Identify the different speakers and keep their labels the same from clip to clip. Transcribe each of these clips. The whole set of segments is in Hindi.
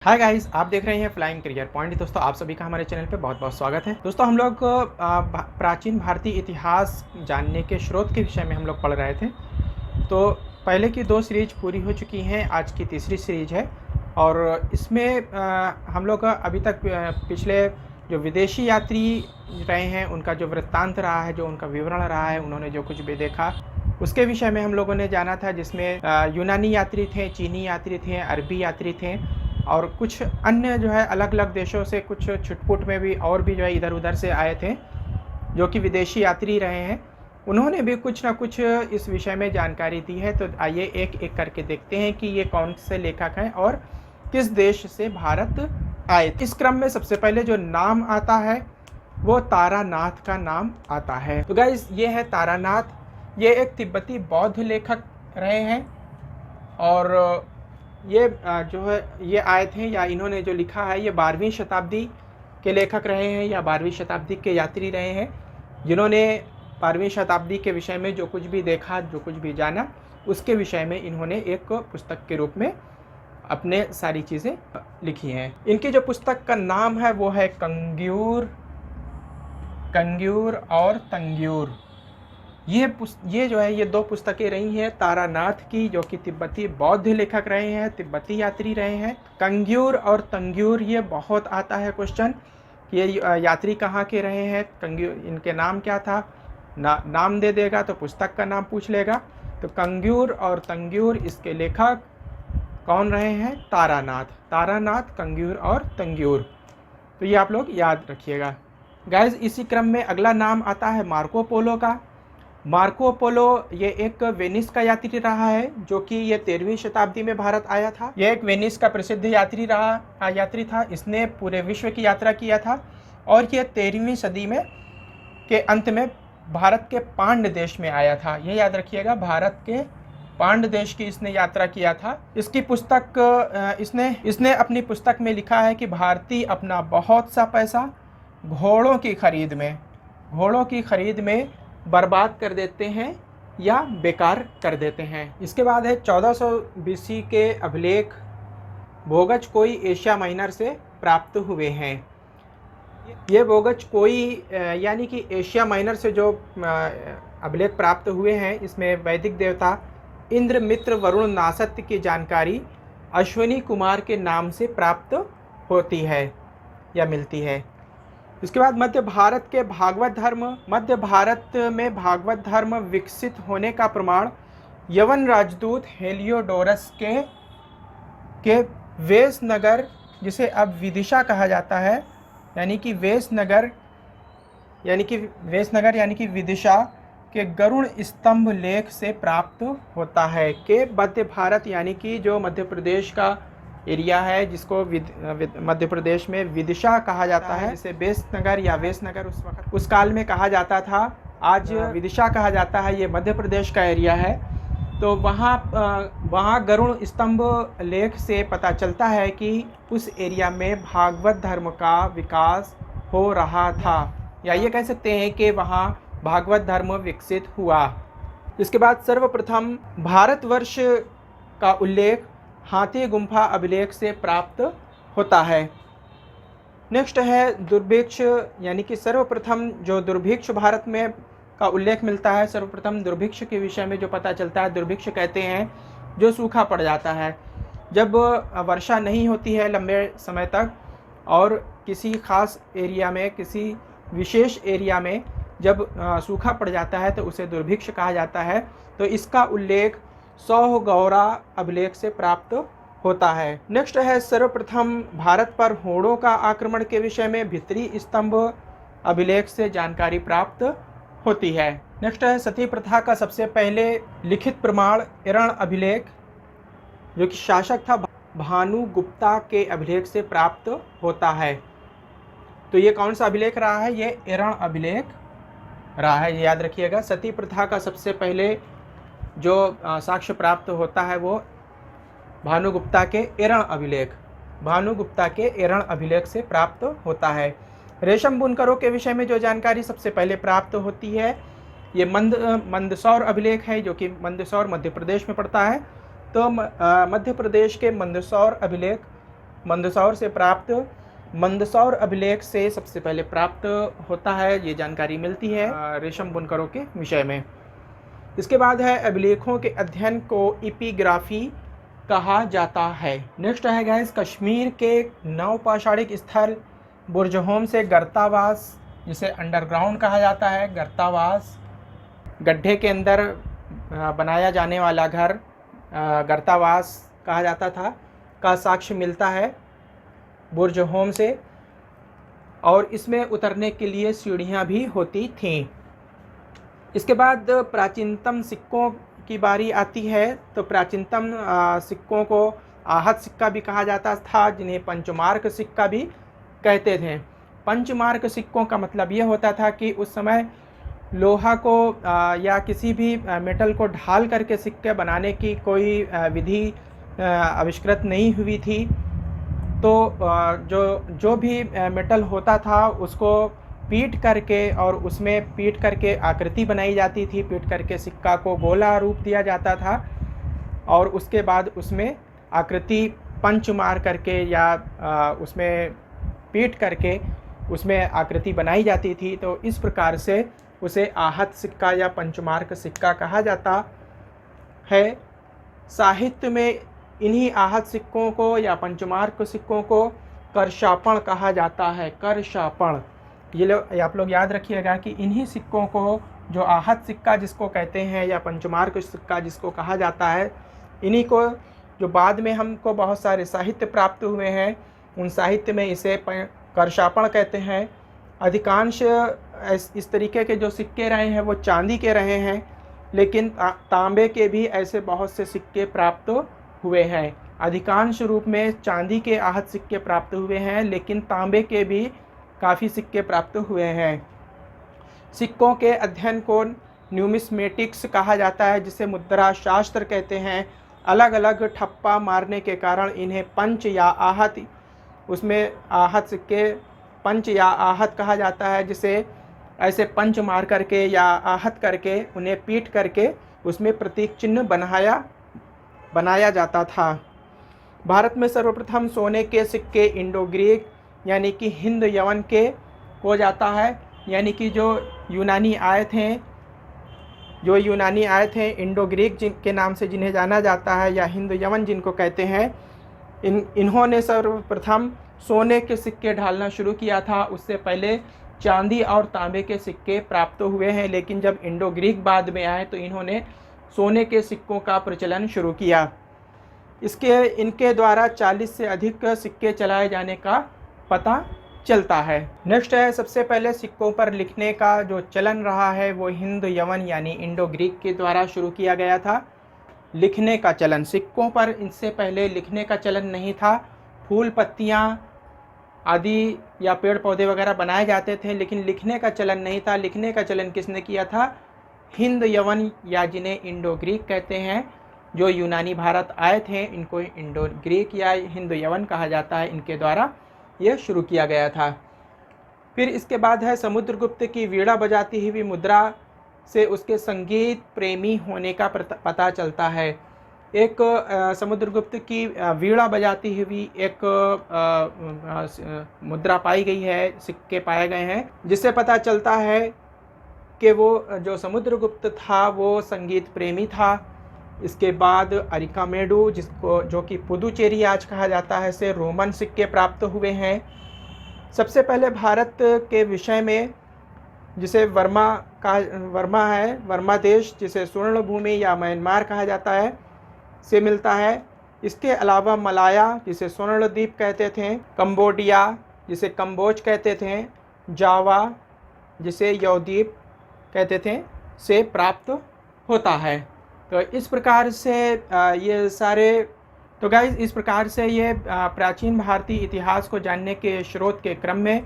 Speaker 1: हाय गाइस, आप देख रहे हैं फ्लाइंग करियर पॉइंट। दोस्तों, आप सभी का हमारे चैनल पे बहुत बहुत स्वागत है। दोस्तों, हम लोग प्राचीन भारतीय इतिहास जानने के स्रोत के विषय में हम लोग पढ़ रहे थे। तो पहले की 2 सीरीज पूरी हो चुकी हैं, आज की तीसरी सीरीज है। और इसमें हम लोग अभी तक पिछले जो विदेशी यात्री रहे हैं उनका जो वृत्तांत रहा है, जो उनका विवरण रहा है, उन्होंने जो कुछ भी देखा उसके विषय में हम लोगों ने जाना था, जिसमें यूनानी यात्री थे, चीनी यात्री थे, अरबी यात्री थे और कुछ अन्य जो है अलग अलग देशों से, कुछ छुटपुट में भी और भी जो है इधर उधर से आए थे जो कि विदेशी यात्री रहे हैं। उन्होंने भी कुछ ना कुछ इस विषय में जानकारी दी है। तो आइए एक एक करके देखते हैं कि ये कौन से लेखक हैं और किस देश से भारत आए। इस क्रम में सबसे पहले जो नाम आता है वो तारानाथ का नाम आता है। तो गाइस, ये है तारानाथ। ये एक तिब्बती बौद्ध लेखक रहे हैं और ये जो है ये आए थे, या इन्होंने जो लिखा है ये 12वीं शताब्दी के लेखक रहे हैं या 12वीं शताब्दी के यात्री रहे हैं, जिन्होंने 12वीं शताब्दी के विषय में जो कुछ भी देखा, जो कुछ भी जाना, उसके विषय में इन्होंने एक पुस्तक के रूप में अपने सारी चीज़ें लिखी हैं। इनकी जो पुस्तक का नाम है वो है कंग्यूर और तंग्यूर। ये जो है ये 2 पुस्तकें रही हैं तारानाथ की, जो कि तिब्बती बौद्ध लेखक रहे हैं, तिब्बती यात्री रहे हैं। कंग्यूर और तंग्यूर, ये बहुत आता है क्वेश्चन, ये यात्री कहाँ के रहे हैं, कंग्यूर इनके नाम क्या था, नाम दे देगा तो पुस्तक का नाम पूछ लेगा। तो कंग्यूर और तंग्यूर, इसके लेखक कौन रहे हैं? तारानाथ, कंग्यूर और तंग्यूर। तो ये आप लोग याद रखिएगा। गाइज, इसी क्रम में अगला नाम आता है मार्को पोलो का। मार्को पोलो ये एक वेनिस का यात्री रहा है, जो कि ये 13वीं शताब्दी में भारत आया था। ये एक वेनिस का प्रसिद्ध यात्री था। इसने पूरे विश्व की यात्रा किया था और ये 13वीं सदी में के अंत में भारत के पांड्य देश में आया था। ये याद रखिएगा, भारत के पांड्य देश की इसने यात्रा किया था। इसकी पुस्तक इसने अपनी पुस्तक में लिखा है कि भारतीय अपना बहुत सा पैसा घोड़ों की खरीद में बर्बाद कर देते हैं या बेकार कर देते हैं। इसके बाद है 1400 BC के अभिलेख भोगज कोई एशिया माइनर से प्राप्त हुए हैं। ये भोगज कोई यानी कि एशिया माइनर से जो अभिलेख प्राप्त हुए हैं, इसमें वैदिक देवता इंद्र, मित्र, वरुण, नासत्य की जानकारी अश्विनी कुमार के नाम से प्राप्त होती है या मिलती है। इसके बाद मध्य भारत में भागवत धर्म विकसित होने का प्रमाण यवन राजदूत हेलियोडोरस के वेश नगर, जिसे अब विदिशा कहा जाता है, यानी कि विदिशा के गरुड़ स्तंभ लेख से प्राप्त होता है। के मध्य भारत यानी कि जो मध्य प्रदेश का एरिया है, जिसको मध्य प्रदेश में विदिशा कहा जाता है, जिसे वेशनगर उस काल में कहा जाता था, आज विदिशा कहा जाता है। ये मध्य प्रदेश का एरिया है। तो वहाँ गरुड़ स्तंभ लेख से पता चलता है कि उस एरिया में भागवत धर्म का विकास हो रहा था, या ये कह सकते हैं कि वहाँ भागवत धर्म विकसित हुआ। इसके बाद सर्वप्रथम भारतवर्ष का उल्लेख हाथी गुम्फा अभिलेख से प्राप्त होता है। नेक्स्ट है दुर्भिक्ष, यानी कि सर्वप्रथम जो दुर्भिक्ष भारत में का उल्लेख मिलता है। सर्वप्रथम दुर्भिक्ष के विषय में जो पता चलता है, दुर्भिक्ष कहते हैं जो सूखा पड़ जाता है, जब वर्षा नहीं होती है लंबे समय तक और किसी खास एरिया में, किसी विशेष एरिया में जब सूखा पड़ जाता है तो उसे दुर्भिक्ष कहा जाता है। तो इसका उल्लेख सौगौरा अभिलेख से प्राप्त होता है। नेक्स्ट है सर्वप्रथम भारत पर होड़ों का आक्रमण के विषय में भित्री स्तंभ अभिलेख से जानकारी प्राप्त होती है। नेक्स्ट है सती प्रथा का सबसे पहले लिखित प्रमाण एरण अभिलेख, जो कि शासक था भानुगुप्ता के अभिलेख से प्राप्त होता है। तो ये कौन सा अभिलेख रहा है? ये एरण अभिलेख रहा है, ये याद रखिएगा। सती प्रथा का सबसे पहले जो साक्ष्य प्राप्त होता है वो भानुगुप्ता के एरण अभिलेख से प्राप्त होता है। रेशम बुनकरों के विषय में जो जानकारी सबसे पहले प्राप्त होती है, ये मंदसौर अभिलेख है, जो कि मंदसौर मध्य प्रदेश में पड़ता है। तो मध्य प्रदेश के मंदसौर अभिलेख मंदसौर से प्राप्त, मंदसौर अभिलेख से सबसे पहले प्राप्त होता है, ये जानकारी मिलती है रेशम बुनकरों के विषय में। इसके बाद है अभिलेखों के अध्ययन को एपिग्राफी कहा जाता है। नेक्स्ट है गाइस, कश्मीर के नवपाषाणिक स्थल बुर्जहोम से गर्तावास, जिसे अंडरग्राउंड कहा जाता है, गर्तावास, गड्ढे के अंदर बनाया जाने वाला घर गर्तावास कहा जाता था, का साक्ष्य मिलता है बुर्जहोम से, और इसमें उतरने के लिए सीढ़ियाँ भी होती थीं। इसके बाद प्राचीनतम सिक्कों की बारी आती है। तो प्राचीनतम सिक्कों को आहत सिक्का भी कहा जाता था, जिन्हें पंचमार्क सिक्का भी कहते थे। पंचमार्क सिक्कों का मतलब ये होता था कि उस समय लोहा को या किसी भी मेटल को ढाल करके सिक्के बनाने की कोई विधि आविष्कृत नहीं हुई थी। तो जो भी मेटल होता था उसको पीट करके और उसमें पीट करके आकृति बनाई जाती थी, पीट करके सिक्का को गोला रूप दिया जाता था और उसके बाद उसमें आकृति पंच मार करके या उसमें पीट करके उसमें आकृति बनाई जाती थी। तो इस प्रकार से उसे आहत सिक्का या पंचमार्क सिक्का कहा जाता है। साहित्य में इन्हीं आहत सिक्कों को या पंचमार्क सिक्कों को करशापण कहा जाता है। करशापण, ये आप लोग याद रखिएगा कि इन्हीं सिक्कों को, जो आहत सिक्का जिसको कहते हैं या पंचमार्क सिक्का जिसको कहा जाता है, इन्हीं को जो बाद में हमको बहुत सारे साहित्य प्राप्त हुए हैं, उन साहित्य में इसे करशापण कहते हैं। अधिकांश इस तरीके के जो सिक्के रहे हैं वो चांदी के रहे हैं, लेकिन तांबे के भी ऐसे बहुत से सिक्के प्राप्त हुए हैं। अधिकांश रूप में चांदी के आहत सिक्के प्राप्त हुए हैं, लेकिन तांबे के भी काफ़ी सिक्के प्राप्त हुए हैं। सिक्कों के अध्ययन को न्यूमिस्मेटिक्स कहा जाता है, जिसे मुद्रा शास्त्र कहते हैं। अलग अलग ठप्पा मारने के कारण इन्हें पंच या आहत, उसमें आहत सिक्के पंच या आहत कहा जाता है, जिसे ऐसे पंच मार करके या आहत करके उन्हें पीट करके उसमें प्रतीक चिन्ह बनाया जाता था। भारत में सर्वप्रथम सोने के सिक्के इंडो ग्रीक यानी कि हिंद यवन के हो जाता है, यानी कि जो यूनानी आए थे इंडो ग्रीक के नाम से जिन्हें जाना जाता है, या हिंद यवन जिनको कहते हैं, इन्होंने सर्वप्रथम सोने के सिक्के ढालना शुरू किया था। उससे पहले चांदी और तांबे के सिक्के प्राप्त हुए हैं, लेकिन जब इंडो ग्रीक बाद में आए तो इन्होंने सोने के सिक्कों का प्रचलन शुरू किया। इनके द्वारा 40 से अधिक सिक्के चलाए जाने का पता चलता है। नेक्स्ट है, सबसे पहले सिक्कों पर लिखने का जो चलन रहा है वो हिंद यवन यानी इंडो ग्रीक के द्वारा शुरू किया गया था। लिखने का चलन, सिक्कों पर इससे पहले लिखने का चलन नहीं था। फूल पत्तियाँ आदि या पेड़ पौधे वगैरह बनाए जाते थे, लेकिन लिखने का चलन नहीं था। लिखने का चलन किसने किया था? हिंद यवन, या जिन्हें इंडो ग्रीक कहते हैं, जो यूनानी भारत आए थे, इनको इंडो ग्रीक या हिंद यवन कहा जाता है, इनके द्वारा यह शुरू किया गया था। फिर इसके बाद है समुद्रगुप्त की वीणा बजाती हुई मुद्रा से उसके संगीत प्रेमी होने का पता चलता है। एक समुद्रगुप्त की वीणा बजाती हुई एक मुद्रा पाई गई है, सिक्के पाए गए हैं, जिससे पता चलता है कि वो जो समुद्रगुप्त था वो संगीत प्रेमी था। इसके बाद अरिकामेडु, जो कि पुदुचेरी आज कहा जाता है, से रोमन सिक्के प्राप्त हुए हैं। सबसे पहले भारत के विषय में, जिसे वर्मा है, वर्मा देश, जिसे स्वर्ण भूमि या म्यांमार कहा जाता है, से मिलता है। इसके अलावा मलाया, जिसे स्वर्ण द्वीप कहते थे, कंबोडिया, जिसे कंबोज कहते थे, जावा, जिसे यवद्वीप कहते थे, से प्राप्त होता है। तो इस प्रकार से ये सारे, तो गाइस इस प्रकार से ये प्राचीन भारतीय इतिहास को जानने के स्रोत के क्रम में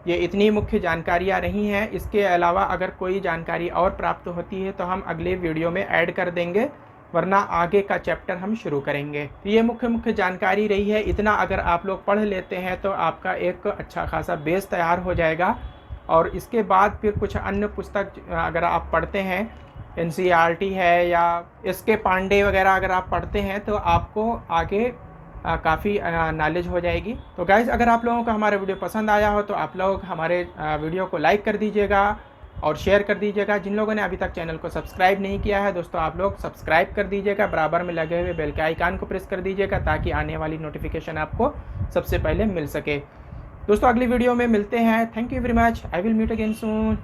Speaker 1: ये इतनी मुख्य जानकारियाँ रही हैं। इसके अलावा अगर कोई जानकारी और प्राप्त होती है तो हम अगले वीडियो में ऐड कर देंगे, वरना आगे का चैप्टर हम शुरू करेंगे। तो ये मुख्य जानकारी रही है। इतना अगर आप लोग पढ़ लेते हैं तो आपका एक अच्छा खासा बेस तैयार हो जाएगा। और इसके बाद फिर कुछ अन्य पुस्तक अगर आप पढ़ते हैं, NCERT है या SK पांडे वगैरह अगर आप पढ़ते हैं, तो आपको आगे काफ़ी नॉलेज हो जाएगी। तो गाइस, अगर आप लोगों को हमारा वीडियो पसंद आया हो तो आप लोग हमारे वीडियो को लाइक कर दीजिएगा और शेयर कर दीजिएगा। जिन लोगों ने अभी तक चैनल को सब्सक्राइब नहीं किया है दोस्तों, आप लोग सब्सक्राइब कर दीजिएगा, बराबर में लगे हुए बेल के आइकान को प्रेस कर दीजिएगा ताकि आने वाली नोटिफिकेशन आपको सबसे पहले मिल सके। दोस्तों अगली वीडियो में मिलते हैं। Thank you very much. I will meet again soon.